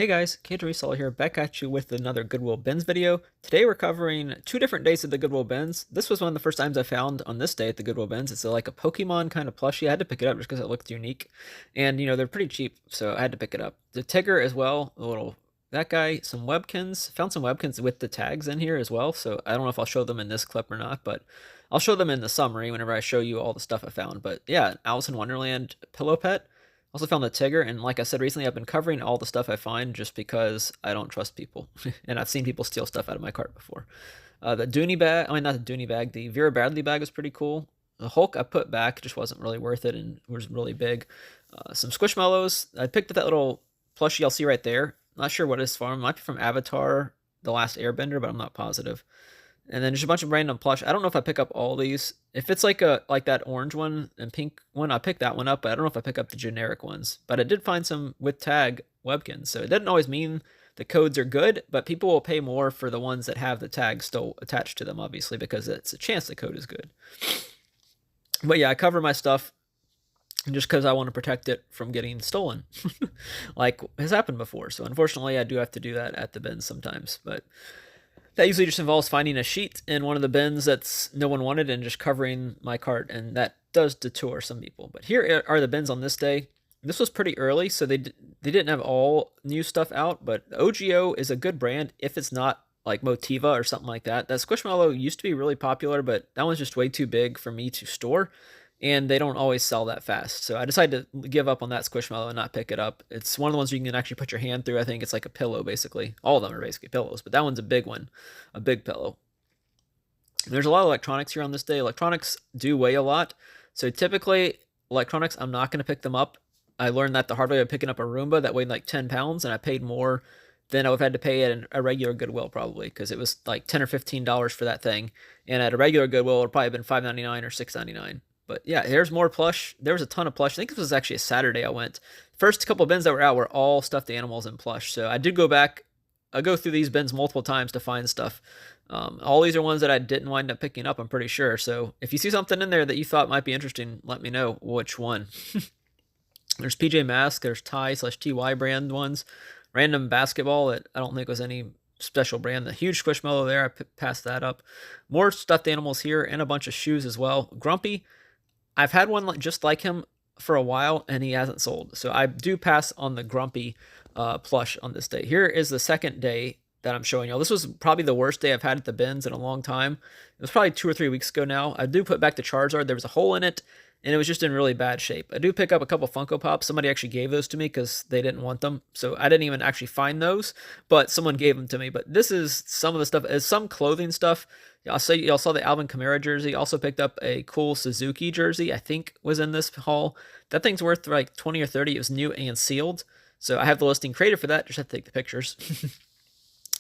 Hey guys, Reseller here, back at you with another Goodwill Bins video. Today we're covering 2 different days of the Goodwill Bins. This was one of the first times I found on this day at the Goodwill Bins. It's like a Pokemon kind of plushie. I had to pick it up just because it looked unique. And, they're pretty cheap, so I had to pick it up. The Tigger as well, that guy, some Webkins. Found some Webkins with the tags in here as well, so I don't know if I'll show them in this clip or not, but I'll show them in the summary whenever I show you all the stuff I found. But yeah, Alice in Wonderland pillow pet. Also found the Tigger, and like I said recently, I've been covering all the stuff I find just because I don't trust people. And I've seen people steal stuff out of my cart before. The Dooney bag, not the Dooney bag, the Vera Bradley bag was pretty cool. The Hulk I put back, just wasn't really worth it and was really big. Some Squishmallows. I picked up that little plushie you'll see right there. Not sure what it's from. It might be from Avatar, The Last Airbender, but I'm not positive. And then just a bunch of random plush. I don't know if I pick up all these. If it's like that orange one and pink one, I pick that one up, but I don't know if I pick up the generic ones. But I did find some with tag Webkins, so it doesn't always mean the codes are good, but people will pay more for the ones that have the tag still attached to them, obviously, because it's a chance the code is good. But yeah, I cover my stuff just because I want to protect it from getting stolen, like has happened before. So unfortunately, I do have to do that at the bins sometimes, but that usually just involves finding a sheet in one of the bins that's no one wanted and just covering my cart, and that does deter some people. But here are the bins on this day. This was pretty early, so they didn't have all new stuff out, but OGO is a good brand if it's not like Motiva or something like that. That Squishmallow used to be really popular, but that one's just way too big for me to store, and they don't always sell that fast. So I decided to give up on that Squishmallow and not pick it up. It's one of the ones you can actually put your hand through. I think it's like a pillow, basically. All of them are basically pillows, but that one's a big one, a big pillow. There's a lot of electronics here on this day. Electronics do weigh a lot. So typically, electronics, I'm not going to pick them up. I learned that the hard way by picking up a Roomba that weighed like 10 pounds, and I paid more than I would have had to pay at a regular Goodwill probably, because it was like $10 or $15 for that thing. And at a regular Goodwill, it would probably have been $5.99 or $6.99. But yeah, there's more plush. There was a ton of plush. I think this was actually a Saturday I went. First couple bins that were out were all stuffed animals and plush. So I did go back. I go through these bins multiple times to find stuff. All these are ones that I didn't wind up picking up, I'm pretty sure. So if you see something in there that you thought might be interesting, let me know which one. There's PJ Masks. There's Ty/TY brand ones. Random basketball that I don't think was any special brand. The huge Squishmallow there, I passed that up. More stuffed animals here and a bunch of shoes as well. Grumpy. I've had one just like him for a while, and he hasn't sold. So I do pass on the Grumpy plush on this day. Here is the second day that I'm showing y'all. This was probably the worst day I've had at the bins in a long time. It was probably 2 or 3 weeks ago now. I do put back the Charizard. There was a hole in it, and it was just in really bad shape. I do pick up a couple Funko Pops. Somebody actually gave those to me because they didn't want them. So I didn't even actually find those, but someone gave them to me. But this is some of the stuff. It's some clothing stuff. Y'all saw the Alvin Kamara jersey. Also picked up a cool Suzuki jersey, I think was in this haul. That thing's worth like 20 or 30. It was new and sealed. So I have the listing created for that. Just have to take the pictures.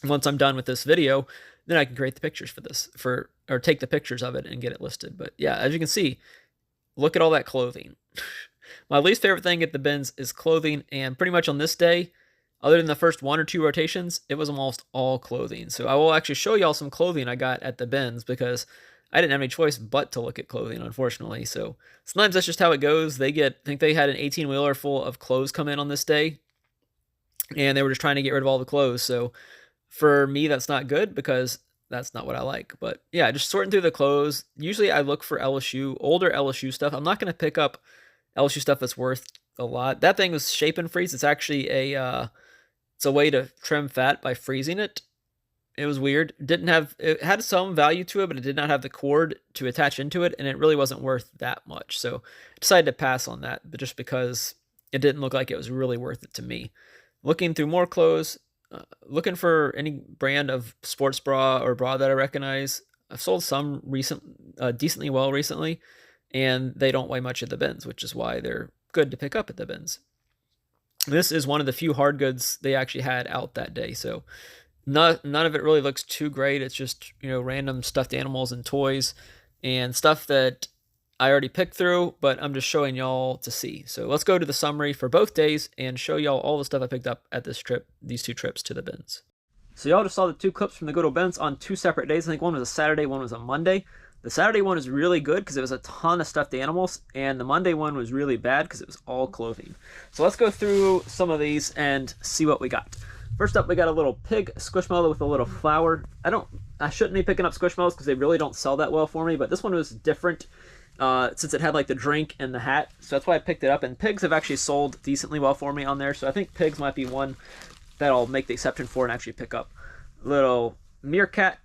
Once I'm done with this video, then I can create the pictures for this, or take the pictures of it and get it listed. But yeah, as you can see, look at all that clothing. My least favorite thing at the bins is clothing, and pretty much on this day, other than the first 1 or 2 rotations, it was almost all clothing. So I will actually show y'all some clothing I got at the bins because I didn't have any choice but to look at clothing, unfortunately. So sometimes that's just how it goes. I think they had an 18-wheeler full of clothes come in on this day, and they were just trying to get rid of all the clothes. So for me, that's not good because that's not what I like. But yeah, just sorting through the clothes. Usually I look for LSU, older LSU stuff. I'm not going to pick up LSU stuff that's worth a lot. That thing was shape and freeze. It's actually it's a way to trim fat by freezing it. It was weird. It had some value to it, but it did not have the cord to attach into it, and it really wasn't worth that much. So I decided to pass on that, but just because it didn't look like it was really worth it to me. Looking through more clothes, looking for any brand of sports bra or bra that I recognize. I've sold some decently well recently, and they don't weigh much at the bins, which is why they're good to pick up at the bins. This is one of the few hard goods they actually had out that day, so none of it really looks too great. It's just, random stuffed animals and toys and stuff that I already picked through, but I'm just showing y'all to see. So let's go to the summary for both days and show y'all all the stuff I picked up at these 2 trips to the bins. So y'all just saw the 2 clips from the Goodwill bins on 2 separate days. I think one was a Saturday, one was a Monday. The Saturday one is really good because it was a ton of stuffed animals, and the Monday one was really bad because it was all clothing. So let's go through some of these and see what we got. First up, we got a little pig squishmallow with a little flower. I shouldn't be picking up squishmallows because they really don't sell that well for me, but this one was different since it had like the drink and the hat, so that's why I picked it up. And pigs have actually sold decently well for me on there, so I think pigs might be one that I'll make the exception for and actually pick up. Little meerkat.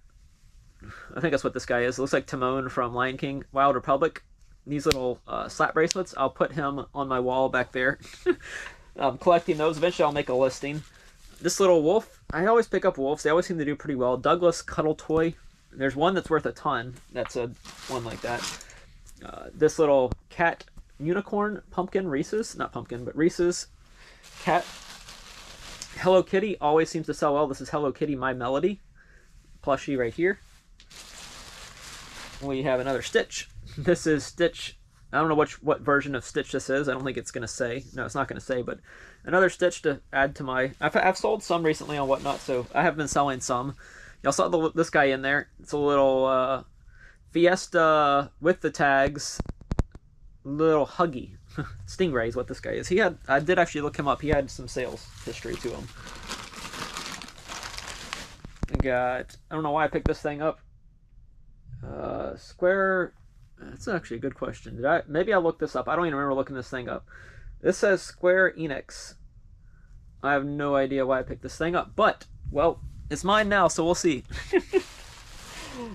I think that's what this guy is. It looks like Timon from Lion King, Wild Republic. These little slap bracelets. I'll put him on my wall back there. I'm collecting those. Eventually I'll make a listing. This little wolf. I always pick up wolves. They always seem to do pretty well. Douglas Cuddle Toy. There's one that's worth a ton. That's a one like that. This little cat unicorn pumpkin Reese's. Not pumpkin, but Reese's cat. Hello Kitty always seems to sell well. This is Hello Kitty My Melody. Plushie right here. We have another Stitch. This is Stitch. I don't know what version of Stitch this is. I don't think it's going to say. No, it's not going to say, but another Stitch to add to my... I've sold some recently on Whatnot, so I have been selling some. Y'all saw this guy in there. It's a little Fiesta with the tags. Little Huggy. Stingray is what this guy is. I did actually look him up. He had some sales history to him. I don't know why I picked this thing up. Square... That's actually a good question. Maybe I looked this up. I don't even remember looking this thing up. This says Square Enix. I have no idea why I picked this thing up, but, well, it's mine now, so we'll see.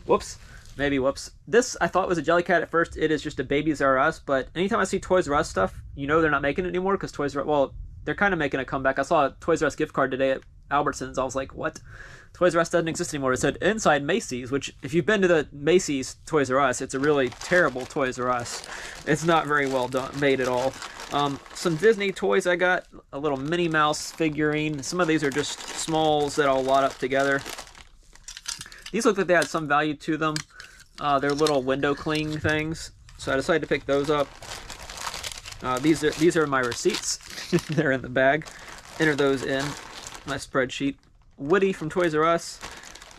Whoops. Maybe whoops. This I thought was a Jellycat at first. It is just a Babies R Us, but anytime I see Toys R Us stuff, you know they're not making it anymore because Toys R Us, well, they're kind of making a comeback. I saw a Toys R Us gift card today at Albertsons. I was like, what? Toys R Us doesn't exist anymore. It said inside Macy's, which if you've been to the Macy's Toys R Us, it's a really terrible Toys R Us. It's not very well done, made at all. Some Disney toys I got. A little Minnie Mouse figurine. Some of these are just smalls that I'll lot up together. These look like they had some value to them. They're little window cling things, so I decided to pick those up. These are my receipts. They're in the bag. Enter those in my spreadsheet. Woody from Toys R Us,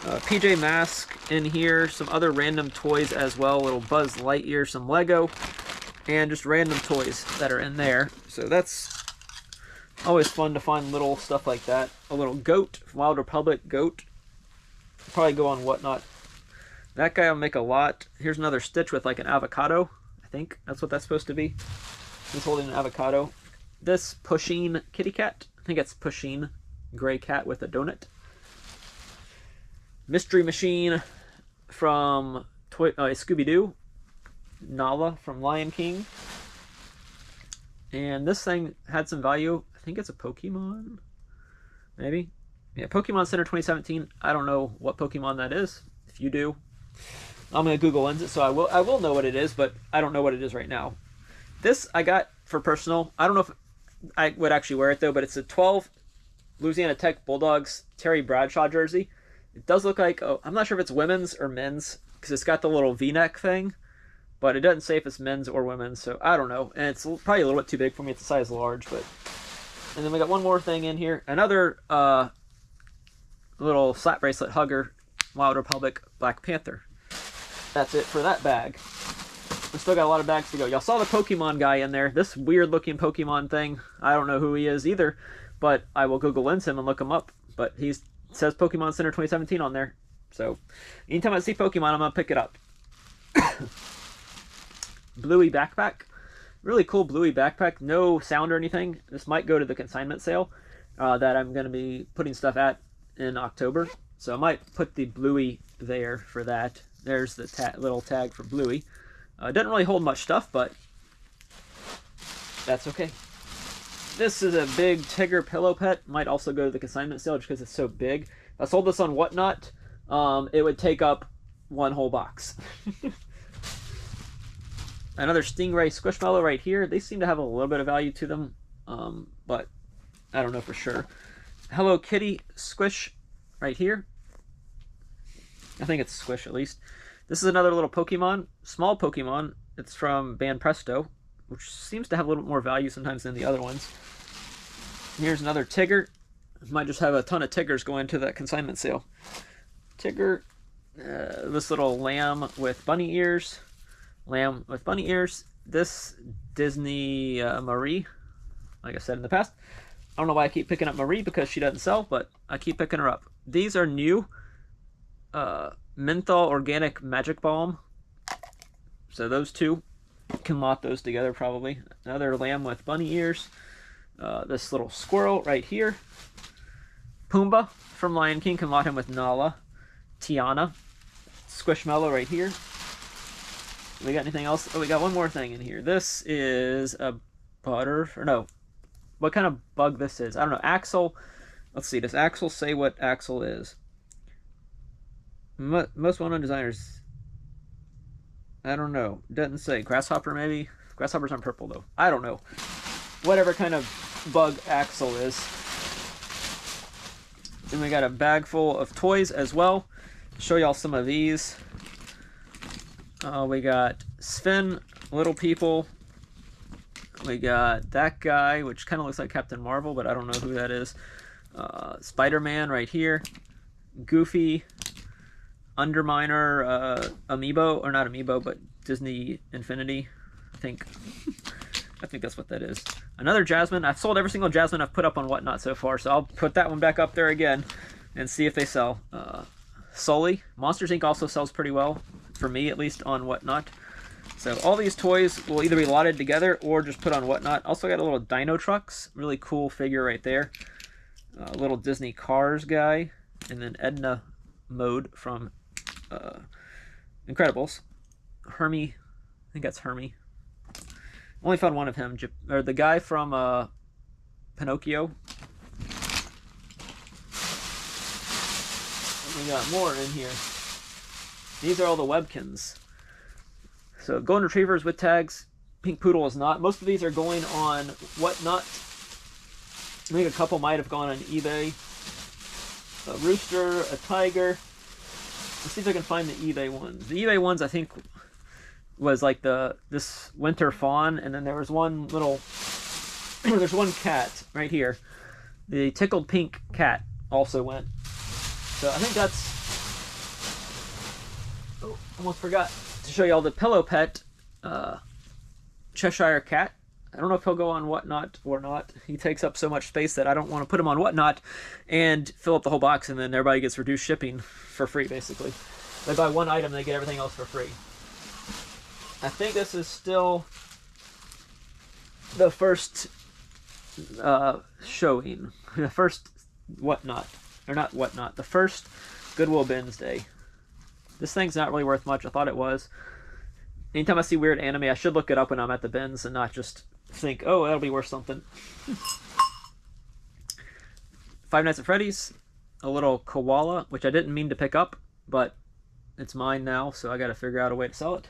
PJ Masks in here, some other random toys as well, little Buzz Lightyear, some Lego, and just random toys that are in there. So that's always fun to find little stuff like that. A little goat, Wild Republic goat. Probably go on Whatnot. That guy I'll make a lot. Here's another Stitch with like an avocado. I think that's what that's supposed to be. He's holding an avocado. This Pusheen kitty cat. I think it's Pusheen. Gray cat with a donut. Mystery Machine from Scooby-Doo. Nala from Lion King. And this thing had some value. I think it's a Pokemon. Maybe. Yeah, Pokemon Center 2017. I don't know what Pokemon that is. If you do, I'm going to Google Lens it, so I will know what it is, but I don't know what it is right now. This I got for personal. I don't know if I would actually wear it, though, but it's a 12 Louisiana Tech Bulldogs Terry Bradshaw jersey. It does look like, I'm not sure if it's women's or men's, because it's got the little V-neck thing, but it doesn't say if it's men's or women's, so I don't know. And it's probably a little bit too big for me. It's a size large, but... And then we got one more thing in here. Another little slap bracelet hugger, Wild Republic Black Panther. That's it for that bag. We still got a lot of bags to go. Y'all saw the Pokemon guy in there. This weird-looking Pokemon thing. I don't know who he is either, but I will Google Lens him and look him up. But he says Pokemon Center 2017 on there. So, anytime I see Pokemon, I'm going to pick it up. Bluey backpack. Really cool Bluey backpack. No sound or anything. This might go to the consignment sale that I'm going to be putting stuff at in October. So I might put the Bluey there for that. There's the little tag for Bluey. Doesn't really hold much stuff, but that's okay. This is a big Tigger pillow pet. Might also go to the consignment sale just because it's so big. If I sold this on Whatnot, it would take up one whole box. Another Stingray Squishmallow right here. They seem to have a little bit of value to them, but I don't know for sure. Hello Kitty Squish right here. I think it's Squish at least. This is another little Pokemon, small Pokemon. It's from Ban Presto, which seems to have a little bit more value sometimes than the other ones. Here's another Tigger. Might just have a ton of Tiggers going to that consignment sale. Tigger, this little lamb with bunny ears. Lamb with bunny ears. This Disney Marie, like I said in the past. I don't know why I keep picking up Marie, because she doesn't sell, but I keep picking her up. These are new. Menthol Organic Magic Balm. So those two, can lot those together probably. Another lamb with bunny ears. This little squirrel right here. Pumbaa from Lion King, can lot him with Nala. Tiana. Squishmallow right here. We got anything else? Oh, we got one more thing in here. This is a what kind of bug this is. I don't know. Axel. Let's see. Does Axel say what Axel is? Most well-known designers. I don't know. Doesn't say. Grasshopper, maybe? Grasshoppers aren't purple, though. I don't know. Whatever kind of bug Axel is. Then we got a bag full of toys as well. Show y'all some of these. We got Sven, Little People. We got that guy, which kind of looks like Captain Marvel, but I don't know who that is. Spider-Man right here. Goofy. Underminer, Amiibo, or not Amiibo, but Disney Infinity, I think. I think that's what that is. Another Jasmine. I've sold every single Jasmine I've put up on Whatnot so far, so I'll put that one back up there again and see if they sell. Sully. Monsters Inc. also sells pretty well, for me at least, on Whatnot. So all these toys will either be lotted together or just put on Whatnot. Also got a little Dino Trucks. Really cool figure right there. A little Disney Cars guy. And then Edna Mode from Incredibles. Hermie. I think that's Hermie. Only found one of him. Or the guy from Pinocchio. And we got more in here. These are all the Webkins. So Golden Retrievers with tags. Pink Poodle is not. Most of these are going on Whatnot. I think a couple might have gone on eBay. A rooster, a tiger. Let's see if I can find the eBay ones. The eBay ones, I think, was like this winter fawn, and then there was one little, there's one cat right here. The tickled pink cat also went. So I think that's, oh, almost forgot to show you all the Pillow Pet Cheshire Cat. I don't know if he'll go on Whatnot or not. He takes up so much space that I don't want to put him on Whatnot and fill up the whole box, and then everybody gets reduced shipping for free, basically. They buy one item, they get everything else for free. I think this is still the first showing. The first Whatnot. Or not Whatnot. The first Goodwill Bins Day. This thing's not really worth much. I thought it was. Anytime I see weird anime, I should look it up when I'm at the bins and not just think, oh, that'll be worth something. Five Nights at Freddy's. A little koala, which I didn't mean to pick up, but it's mine now, so I got to figure out a way to sell it.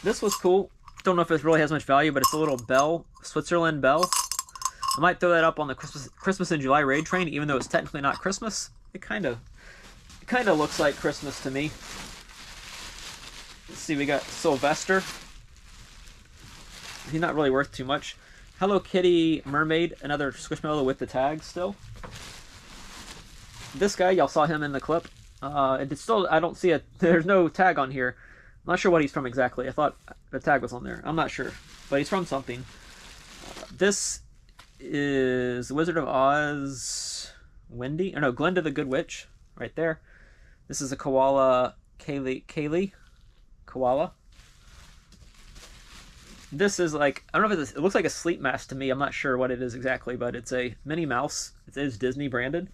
This was cool. Don't know if it really has much value, but it's a little bell, Switzerland bell. I might throw that up on the Christmas in July raid train, even though it's technically not Christmas. It kind of looks like Christmas to me. Let's see, we got Sylvester. He's not really worth too much. Hello Kitty Mermaid, another Squishmallow with the tag still. This guy, y'all saw him in the clip. It's still, I don't see it. There's no tag on here. I'm not sure what he's from exactly. I thought the tag was on there. I'm not sure, but he's from something. This is the Wizard of Oz, Wendy. Or no, Glinda the Good Witch, right there. This is a koala, Kaylee. Koala. This is like, I don't know if it looks like a sleep mask to me. I'm not sure what it is exactly, but it's a Minnie Mouse. It is Disney branded.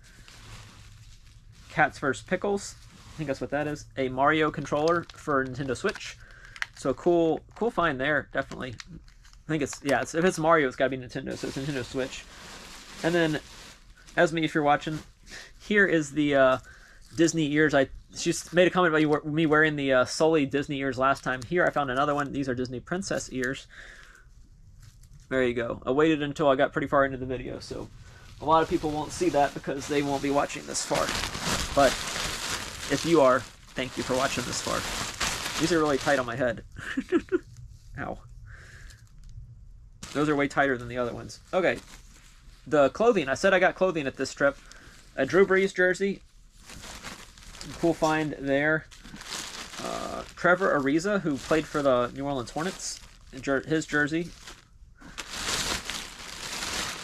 Cat's First Pickles. I think that's what that is. A Mario controller for Nintendo Switch. So cool find there, definitely. I think it's, yeah, if it's Mario, it's got to be Nintendo, so it's Nintendo Switch. And then, as me, if you're watching, here is the Disney ears. She made a comment about me wearing the Sully Disney ears last time. Here I found another one. These are Disney Princess ears. There you go. I waited until I got pretty far into the video, so a lot of people won't see that because they won't be watching this far. But if you are, thank you for watching this far. These are really tight on my head. Ow. Those are way tighter than the other ones. Okay. The clothing. I said I got clothing at this trip. A Drew Brees jersey. Cool find there. Trevor Ariza, who played for the New Orleans Hornets. His jersey.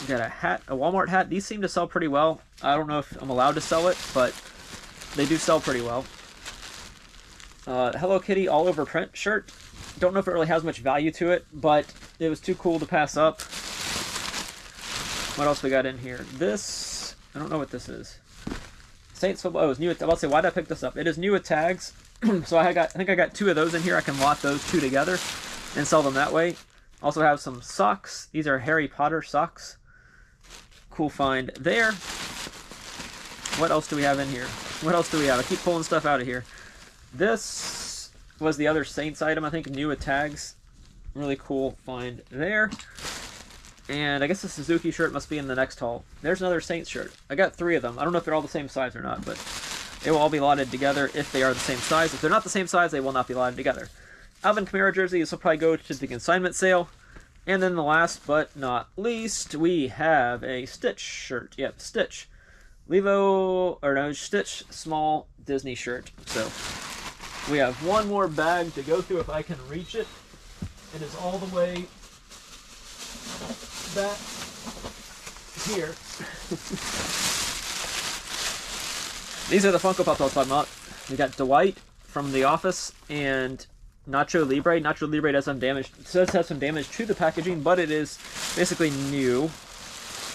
We got a hat, a Walmart hat. These seem to sell pretty well. I don't know if I'm allowed to sell it, but they do sell pretty well. Hello Kitty all over print shirt. Don't know if it really has much value to it, but it was too cool to pass up. What else we got in here? This, I don't know what this is. Saints football. Oh, it's new. I'm about to say, why did I pick this up? It is new with tags. So I think I got 2 of those in here. I can lot those 2 together and sell them that way. Also have some socks. These are Harry Potter socks. Cool find there. What else do we have in here? What else do we have? I keep pulling stuff out of here. This was the other Saints item, I think, new with tags. Really cool find there. And I guess the Suzuki shirt must be in the next haul. There's another Saints shirt. I got 3 of them. I don't know if they're all the same size or not, but they will all be lotted together if they are the same size. If they're not the same size, they will not be lotted together. Alvin Kamara jersey. This will probably go to the consignment sale. And then the last but not least, we have a Stitch shirt. Yep, Stitch. Stitch small Disney shirt. So we have one more bag to go through if I can reach it. It is all the way back here. These are the Funko Pops I was talking about. We got Dwight from The Office and Nacho Libre. Nacho Libre does some damage. It does have some damage to the packaging, but it is basically new.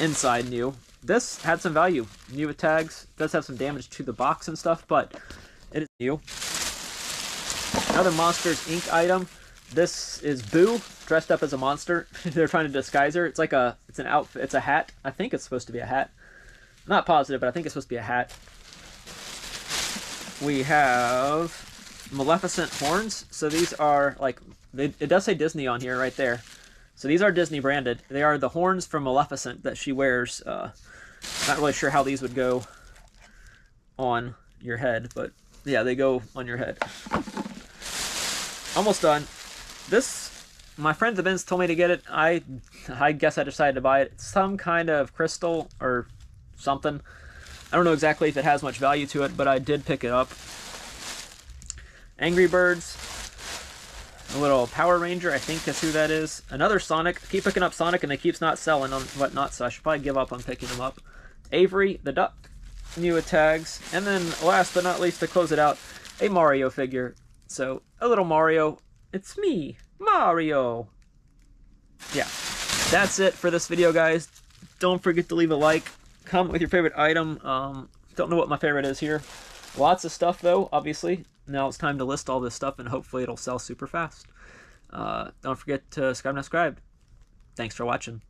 Inside new. This had some value. New with tags. Does have some damage to the box and stuff, but it is new. Another Monsters Inc. item. This is Boo dressed up as a monster. They're trying to disguise her. It's like it's an outfit. It's a hat. I think it's supposed to be a hat. I'm not positive, but I think it's supposed to be a hat. We have Maleficent horns. So these are like, it does say Disney on here right there. So these are Disney branded. They are the horns from Maleficent that she wears. Not really sure how these would go on your head, but yeah, they go on your head. Almost done. This, my friend the Benz told me to get it. I guess I decided to buy it. It's some kind of crystal or something. I don't know exactly if it has much value to it, but I did pick it up. Angry Birds. A little Power Ranger, I think is who that is. Another Sonic. I keep picking up Sonic and they keep not selling on whatnot, so I should probably give up on picking them up. Avery, the duck. New with tags. And then last but not least, to close it out, a Mario figure. So, a little Mario. It's me, Mario. Yeah, that's it for this video, guys. Don't forget to leave a like. Comment with your favorite item. Don't know what my favorite is here. Lots of stuff, though, obviously. Now it's time to list all this stuff, and hopefully it'll sell super fast. Don't forget to subscribe and subscribe. Thanks for watching.